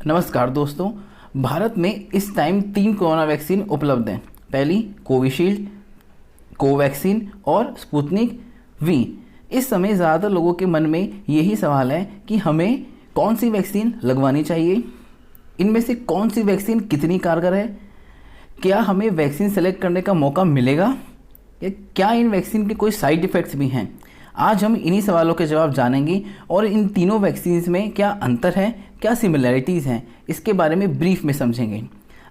नमस्कार दोस्तों। भारत में इस टाइम 3 कोरोना वैक्सीन उपलब्ध हैं। पहली कोविशील्ड, कोवैक्सीन और स्पुतनिक वी। इस समय ज़्यादातर लोगों के मन में यही सवाल है कि हमें कौन सी वैक्सीन लगवानी चाहिए, इनमें से कौन सी वैक्सीन कितनी कारगर है, क्या हमें वैक्सीन सेलेक्ट करने का मौका मिलेगा या क्या इन वैक्सीन के कोई साइड इफ़ेक्ट्स भी हैं। आज हम इन्हीं सवालों के जवाब जानेंगे और इन तीनों वैक्सीन्स में क्या अंतर है, क्या सिमिलैरिटीज़ हैं, इसके बारे में ब्रीफ में समझेंगे।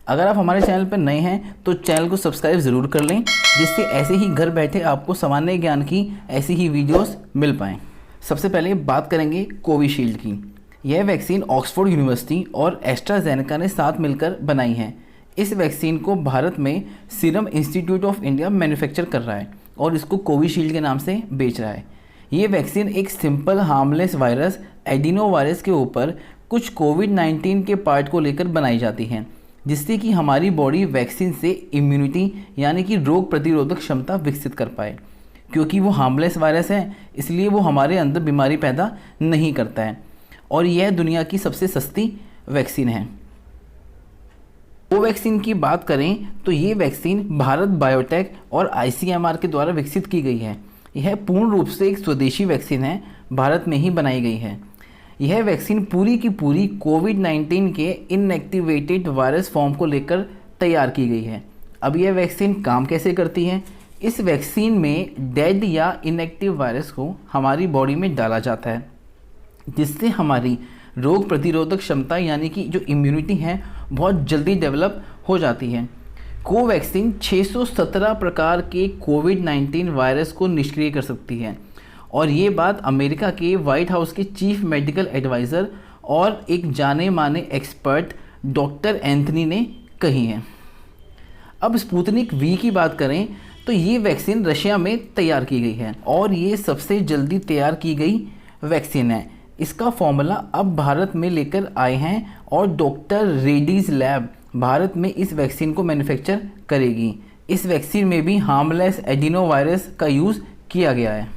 अगर आप हमारे चैनल पर नए हैं तो चैनल को सब्सक्राइब ज़रूर कर लें, जिससे ऐसे ही घर बैठे आपको सामान्य ज्ञान की ऐसी ही वीडियोस मिल पाएँ। सबसे पहले बात करेंगे कोविशील्ड की। यह वैक्सीन ऑक्सफोर्ड यूनिवर्सिटी और एस्ट्राजेनेका ने साथ मिलकर बनाई है। इस वैक्सीन को भारत में serum institute of India manufacture कर रहा है और इसको कोविशील्ड के नाम से बेच रहा है। ये वैक्सीन एक simple harmless virus adeno virus के ऊपर कुछ कोविड-19 के पार्ट को लेकर बनाई जाती है, जिससे कि हमारी बॉडी वैक्सीन से इम्यूनिटी यानी कि रोग प्रतिरोधक क्षमता विकसित कर पाए। क्योंकि वो हार्मलेस वायरस है, इसलिए वो हमारे अंदर बीमारी पैदा नहीं करता है और यह दुनिया की सबसे सस्ती वैक्सीन है। कोवैक्सीन की बात करें तो ये वैक्सीन भारत बायोटेक और आईसीएमआर के द्वारा विकसित की गई है। यह पूर्ण रूप से एक स्वदेशी वैक्सीन है, भारत में ही बनाई गई है। यह वैक्सीन पूरी की पूरी कोविड-19 के इनएक्टिवेटेड वायरस फॉर्म को लेकर तैयार की गई है। अब यह वैक्सीन काम कैसे करती है? इस वैक्सीन में डेड या इनएक्टिव वायरस को हमारी बॉडी में डाला जाता है, जिससे हमारी रोग प्रतिरोधक क्षमता यानी कि जो इम्यूनिटी है बहुत जल्दी डेवलप हो जाती है। कोवैक्सीन 617 प्रकार के कोविड-19 वायरस को निष्क्रिय कर सकती है और ये बात अमेरिका के वाइट हाउस के चीफ मेडिकल एडवाइज़र और एक जाने माने एक्सपर्ट डॉक्टर एंथनी ने कही है। अब स्पुतनिक वी की बात करें तो ये वैक्सीन रशिया में तैयार की गई है और ये सबसे जल्दी तैयार की गई वैक्सीन है। इसका फॉर्मूला अब भारत में लेकर आए हैं और डॉक्टर रेड्डीज़ लैब भारत में इस वैक्सीन को मैन्युफैक्चर करेगी। इस वैक्सीन में भी हार्मलेस एडिनो वायरस का यूज़ किया गया है।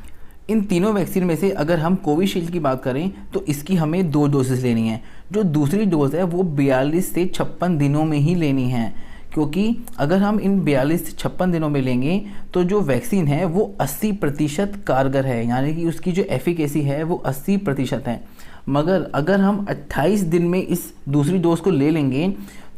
इन तीनों वैक्सीन में से अगर हम कोविशील्ड की बात करें तो इसकी हमें 2 डोजेस लेनी है। जो दूसरी डोज है वो 42 से 56 दिनों में ही लेनी है, क्योंकि अगर हम इन 42 से 56 दिनों में लेंगे तो जो वैक्सीन है वो 80% कारगर है, यानी कि उसकी जो एफिकेसी है वो 80% है। मगर अगर हम 28 दिन में इस दूसरी डोज को ले लेंगे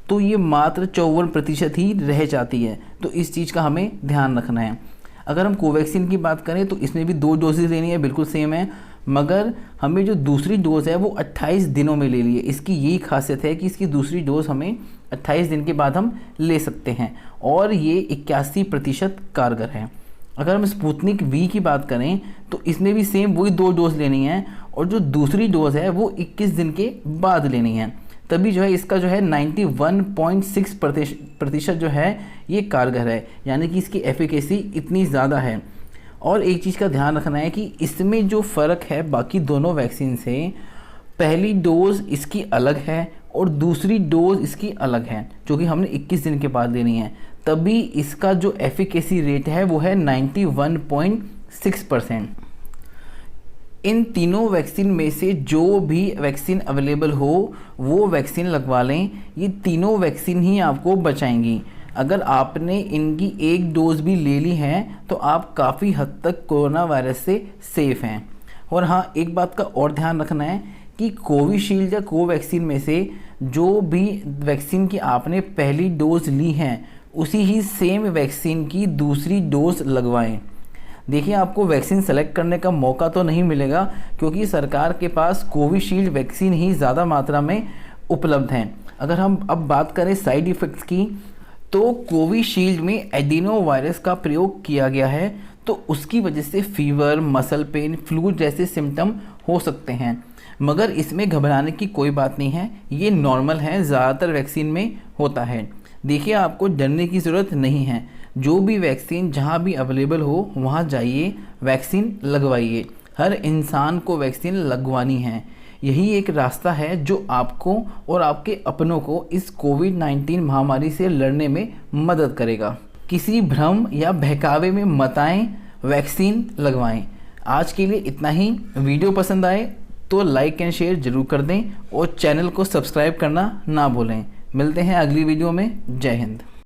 तो ये मात्र 54% ही रह जाती है। तो इस चीज़ का हमें ध्यान रखना है। अगर हम कोवैक्सीन की बात करें तो इसमें भी 2 डोजेज लेनी है, बिल्कुल सेम है, मगर हमें जो दूसरी डोज़ है वो 28 दिनों में ले ली है। इसकी यही खासियत है कि इसकी दूसरी डोज़ हमें 28 दिन के बाद हम ले सकते हैं और ये 81% कारगर है। अगर हम स्पुतनिक वी की बात करें तो इसमें भी सेम वही 2 डोज लेनी है और जो दूसरी डोज़ है वो 21 दिन के बाद लेनी है। तभी जो है इसका जो है 91.6% जो है ये कारगर है, यानी कि इसकी एफिकेसी इतनी ज़्यादा है। और एक चीज़ का ध्यान रखना है कि इसमें जो फ़र्क है बाकी दोनों वैक्सीन से, पहली डोज़ इसकी अलग है और दूसरी डोज़ इसकी अलग है, जो कि हमने 21 दिन के बाद लेनी है। तभी इसका जो एफिकेसी रेट है वो है 91.6%। इन तीनों वैक्सीन में से जो भी वैक्सीन अवेलेबल हो वो वैक्सीन लगवा लें। ये तीनों वैक्सीन ही आपको बचाएंगी। अगर आपने इनकी एक डोज भी ले ली है तो आप काफ़ी हद तक कोरोना वायरस से सेफ़ हैं। और हाँ, एक बात का और ध्यान रखना है कि कोविशील्ड या कोवैक्सीन में से जो भी वैक्सीन की आपने पहली डोज ली है उसी ही सेम वैक्सीन की दूसरी डोज लगवाएं। देखिए, आपको वैक्सीन सेलेक्ट करने का मौका तो नहीं मिलेगा, क्योंकि सरकार के पास कोविशील्ड वैक्सीन ही ज़्यादा मात्रा में उपलब्ध हैं। अगर हम अब बात करें साइड इफ़ेक्ट्स की, तो कोविशील्ड में एडिनो वायरस का प्रयोग किया गया है, तो उसकी वजह से फीवर, मसल पेन, फ्लू जैसे सिम्टम हो सकते हैं, मगर इसमें घबराने की कोई बात नहीं है। ये नॉर्मल है, ज़्यादातर वैक्सीन में होता है। देखिए, आपको डरने की ज़रूरत नहीं है। जो भी वैक्सीन जहाँ भी अवेलेबल हो वहाँ जाइए, वैक्सीन लगवाइए। हर इंसान को वैक्सीन लगवानी है। यही एक रास्ता है जो आपको और आपके अपनों को इस कोविड-19 महामारी से लड़ने में मदद करेगा। किसी भ्रम या बहकावे में मत आएं, वैक्सीन लगवाएं। आज के लिए इतना ही। वीडियो पसंद आए तो लाइक एंड शेयर जरूर कर दें और चैनल को सब्सक्राइब करना ना भूलें। मिलते हैं अगली वीडियो में। जय हिंद।